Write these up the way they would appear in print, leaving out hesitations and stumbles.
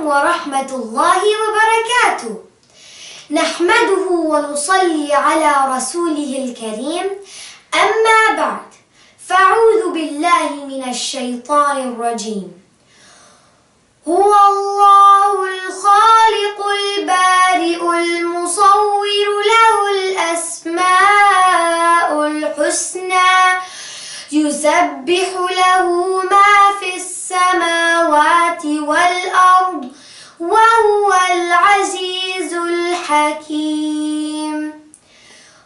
ورحمة الله وبركاته. نحمده ونصلي على رسوله الكريم. أما بعد، فأعوذ بالله من الشيطان الرجيم. هو الله الخالق البارئ المصور له الأسماء الحسنى يسبح له ما في السماوات والأرض وهو العزيز الحكيم.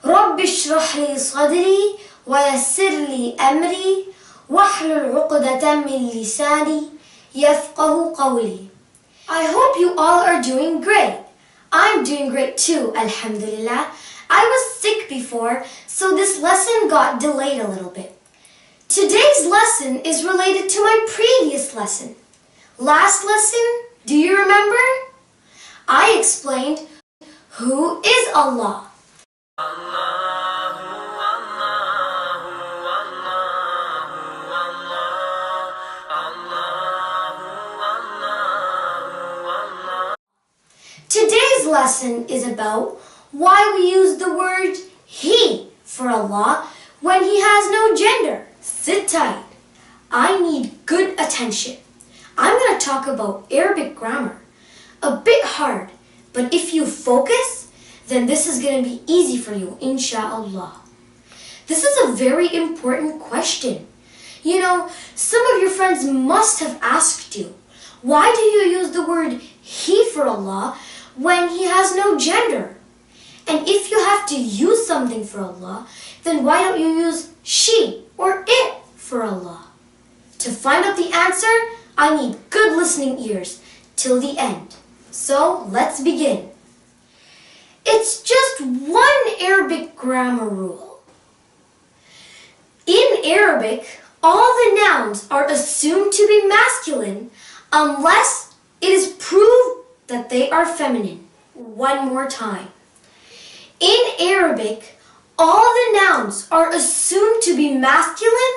رب اشرح لي صدري ويسر لي أمري واحلل عقدة من لساني يفقه قولي. I hope you all are doing great. I'm doing great too, alhamdulillah. I was sick before, so this lesson got delayed a little bit. Today's lesson is related to my previous lesson. Last lesson, do you remember? I explained who is Allah. Today's lesson is about why we use the word He for Allah when He has no gender. Sit tight. I need good attention. I'm going to talk about Arabic grammar. A bit hard, but if you focus, then this is going to be easy for you, inshallah. This is a very important question. You know, some of your friends must have asked you, why do you use the word He for Allah when He has no gender? And if you have to use something for Allah, then why don't you use she or it for Allah? To find out the answer, I need good listening ears till the end. So let's begin. It's just one Arabic grammar rule. In Arabic, all the nouns are assumed to be masculine unless it is proved that they are feminine. One more time. In Arabic, all the nouns are assumed to be masculine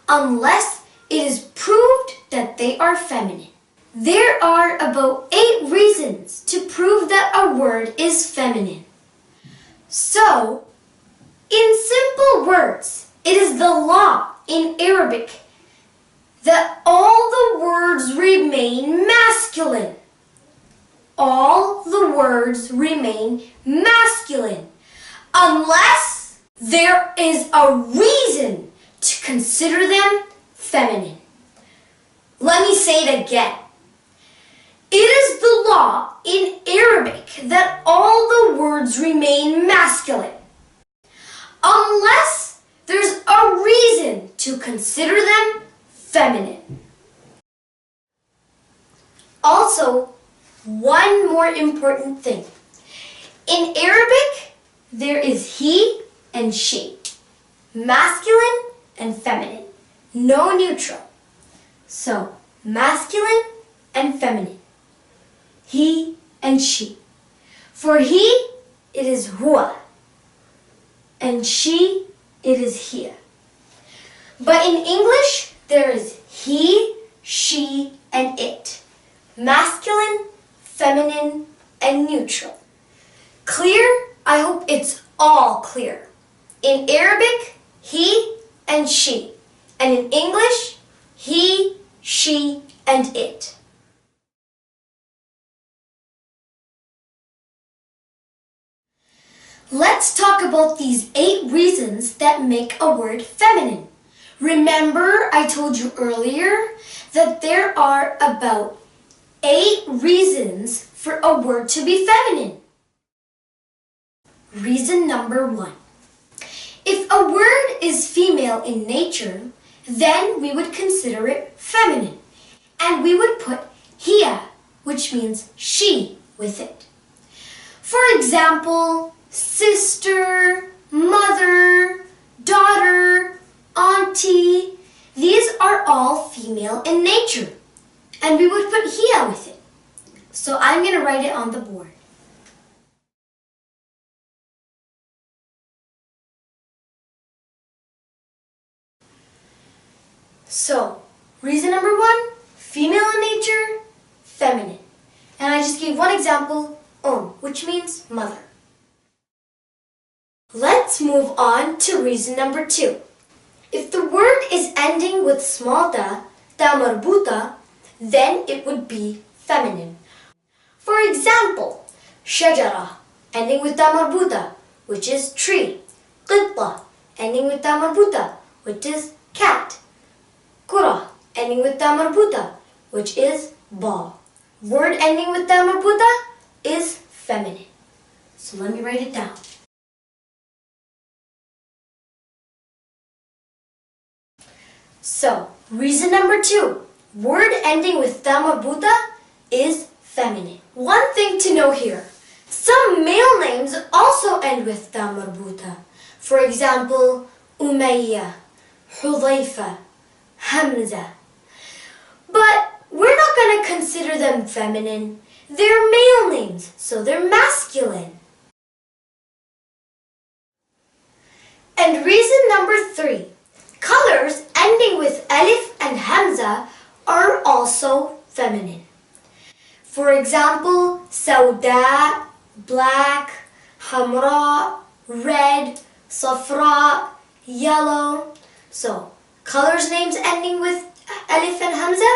unless it is proved that they are feminine. There are about 8 reasons to prove that a word is feminine. So, in simple words, it is the law in Arabic that all the words remain masculine. All the words remain masculine unless there is a reason to consider them feminine. Let me say it again. It is the law in Arabic that all the words remain masculine unless there's a reason to consider them feminine. Also, one more important thing. In Arabic, there is he and she, masculine and feminine, no neutral. So, masculine and feminine, he and she. For he, it is huwa, and she, it is hiya. But in English, there is he, she, and it, masculine, feminine, and neutral. Clear? I hope it's all clear. In Arabic, he and she. And in English, he, she, and it. Let's talk about these 8 reasons that make a word feminine. Remember, I told you earlier that there are about 8 reasons for a word to be feminine. Reason number 1. If a word is female in nature, then we would consider it feminine, and we would put hiya, which means she, with it. For example, sister, mother, daughter, auntie, these are all female in nature, and we would put hiya with it. So I'm going to write it on the board. So, reason number 1, female in nature, feminine. And I just gave one example, which means mother. Let's move on to reason number 2. If the word is ending with small ta marbuta, then it would be feminine. For example, shajara, ending with ta marbuta, which is tree. Qitta, ending with ta marbuta, which is cat. Kura, ending with ta marbuta, which is ball. Word ending with ta marbuta is feminine. So let me write it down. So, reason number 2. Word ending with ta marbuta is feminine. One thing to know here. Some male names also end with ta marbuta. For example, Umayya, Hudhayfa, Hamza. But we're not going to consider them feminine. They're male names, so they're masculine. And reason number 3. Colors ending with alif and hamza are also feminine. For example, sawda, black, hamra, red, safra, yellow. So, colors names ending with alif and hamza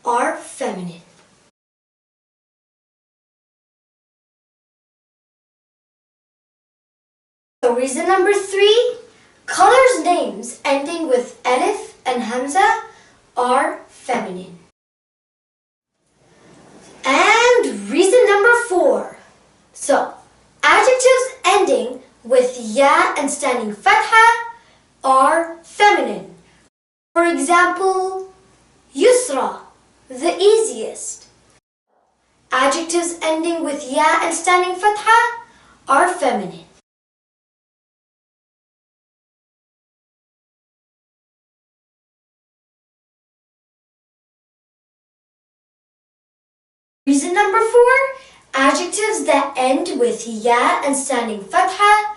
are feminine. So reason number 3, colors names ending with alif and hamza are feminine. And reason number 4. So, adjectives ending with ya and standing fatha are feminine. For example, yusra, the easiest. Adjectives ending with ya and standing fatha are feminine. Reason number 4, adjectives that end with ya and standing fatha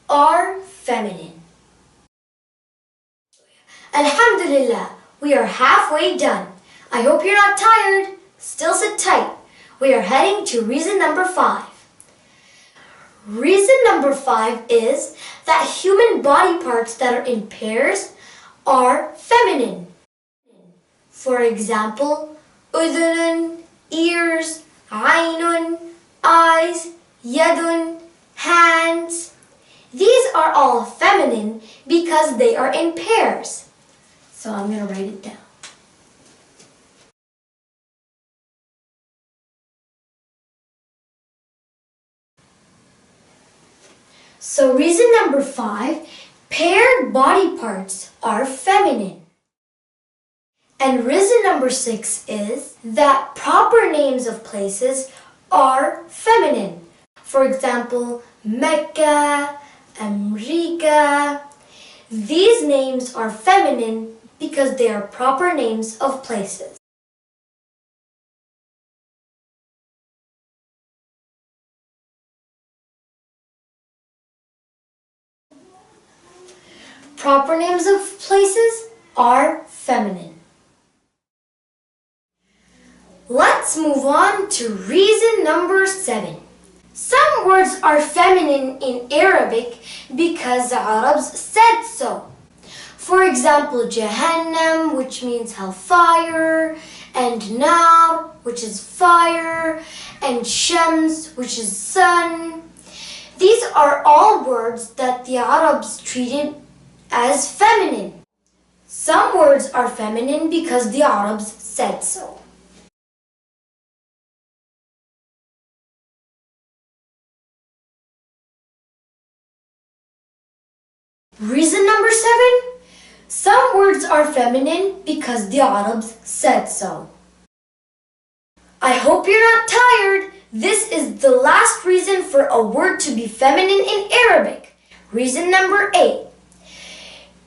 are feminine. Alhamdulillah, we are halfway done. I hope you're not tired. Still sit tight. We are heading to reason number 5. Reason number 5 is that human body parts that are in pairs are feminine. For example, udhunun, ears, aynun, eyes, yadun, hands. These are all feminine because they are in pairs. So I'm going to write it down. So reason number 5, paired body parts are feminine. And reason number 6 is that proper names of places are feminine. For example, Mecca, America. These names are feminine because they are proper names of places. Proper names of places are feminine. Let's move on to reason number 7. Some words are feminine in Arabic because the Arabs said so. For example, Jahannam, which means hellfire, and Nar, which is fire, and Shams, which is sun. These are all words that the Arabs treated as feminine. Some words are feminine because the Arabs said so. Reason number 7. Some words are feminine because the Arabs said so. I hope you're not tired. This is the last reason for a word to be feminine in Arabic. Reason number 8.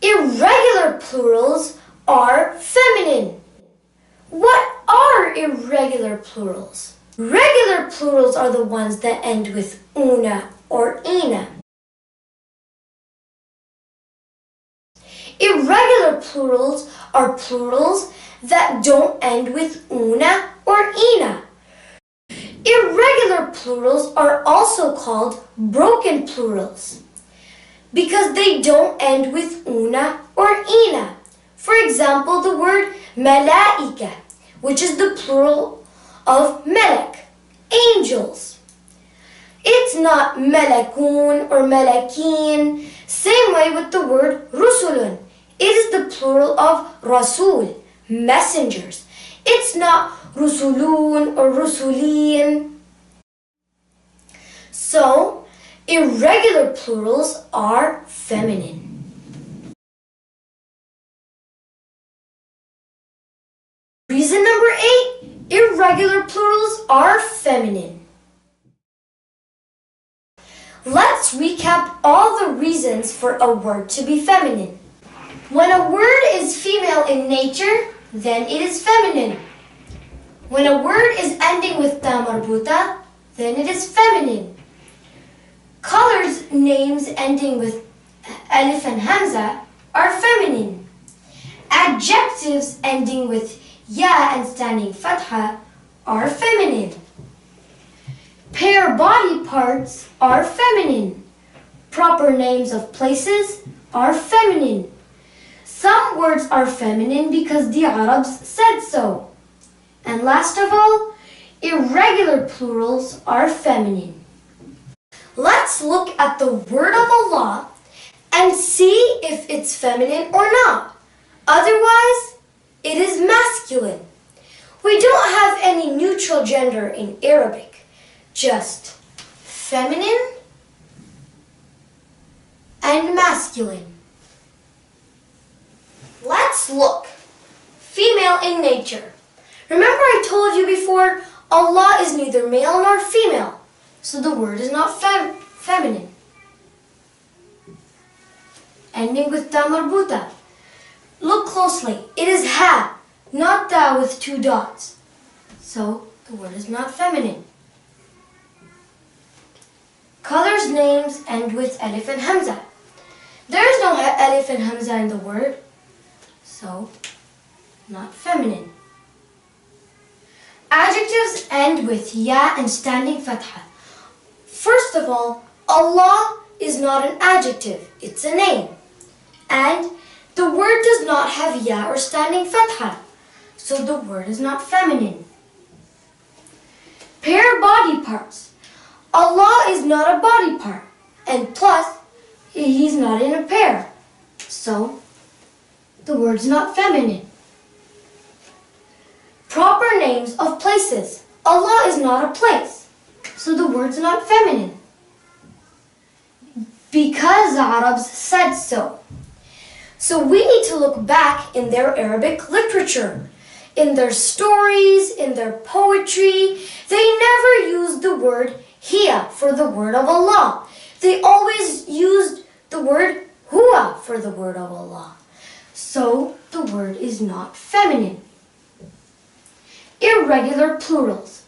Irregular plurals are feminine. What are irregular plurals? Regular plurals are the ones that end with una or ina. Irregular plurals are plurals that don't end with una or ina. Irregular plurals are also called broken plurals because they don't end with una or ina. For example, the word malaika, which is the plural of malak, angels. It's not malakun or malakin. Same way with the word rusulun. It is the plural of rasul, messengers. It's not rusulun or rusulin. So, irregular plurals are feminine. Reason number 8, irregular plurals are feminine. Let's recap all the reasons for a word to be feminine. When a word is female in nature, then it is feminine. When a word is ending with ta marbuta, then it is feminine. Colors, names ending with alif and hamza are feminine. Adjectives ending with ya and standing fatha are feminine. Pair body parts are feminine. Proper names of places are feminine. Some words are feminine because the Arabs said so. And last of all, irregular plurals are feminine. Let's look at the word of Allah and see if it's feminine or not. Otherwise, it is masculine. We don't have any neutral gender in Arabic, just feminine and masculine. Let's look. Female in nature. Remember I told you before, Allah is neither male nor female, so the word is not feminine. Ending with ta marbuta. Look closely. It is ha, not ta with 2 dots. So the word is not feminine. Colors, names end with alif and hamza. There is no alif and hamza in the word, so not feminine. Adjectives end with ya and standing fatha. First of all, Allah is not an adjective, it's a name. And the word does not have ya or standing fatha, so the word is not feminine. Pair body parts. Allah is not a body part, and plus, He's not in a pair, so the word's not feminine. Proper names of places. Allah is not a place, so the word's not feminine. Because the Arabs said so. So we need to look back in their Arabic literature. In their stories, in their poetry, they never used the word hiya for the word of Allah. They always used the word huwa for the word of Allah. So the word is not feminine. Irregular plurals.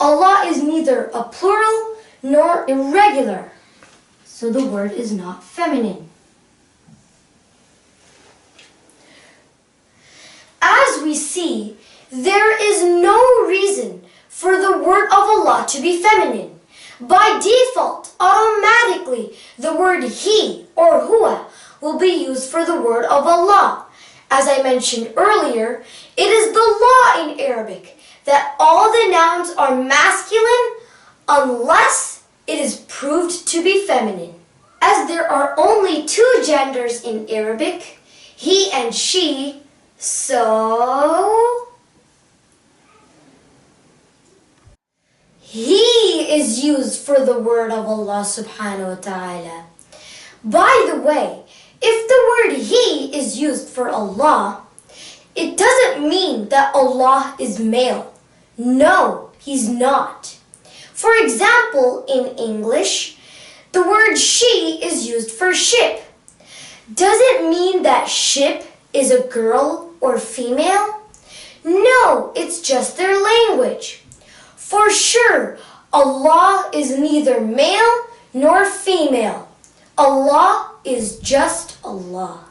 Allah is neither a plural nor irregular, so the word is not feminine. As we see, there is no reason for the word of Allah to be feminine. By default, automatically, the word he or huwa will be used for the word of Allah. As I mentioned earlier, it is the law in Arabic that all the nouns are masculine unless it is proved to be feminine. As there are only 2 genders in Arabic, he and she, so he is used for the word of Allah subhanahu wa ta'ala. By the way, if the word he is used for Allah, it doesn't mean that Allah is male. No, He's not. For example, in English, the word she is used for ship. Does it mean that ship is a girl or female? No, it's just their language. For sure, Allah is neither male nor female. Allah is just Allah.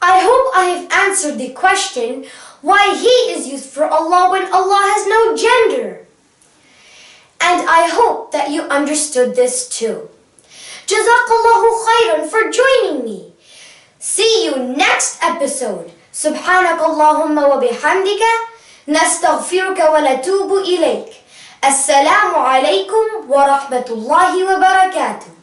I hope I have answered the question, why he is used for Allah when Allah has no gender. And I hope that you understood this too. Jazakallahu khairan for joining me. See you next episode. Subhanakallahumma wa bihamdika. Nastaghfiruka wa natubu ilayk. Assalamu alaikum wa rahmatullahi wa barakatuh.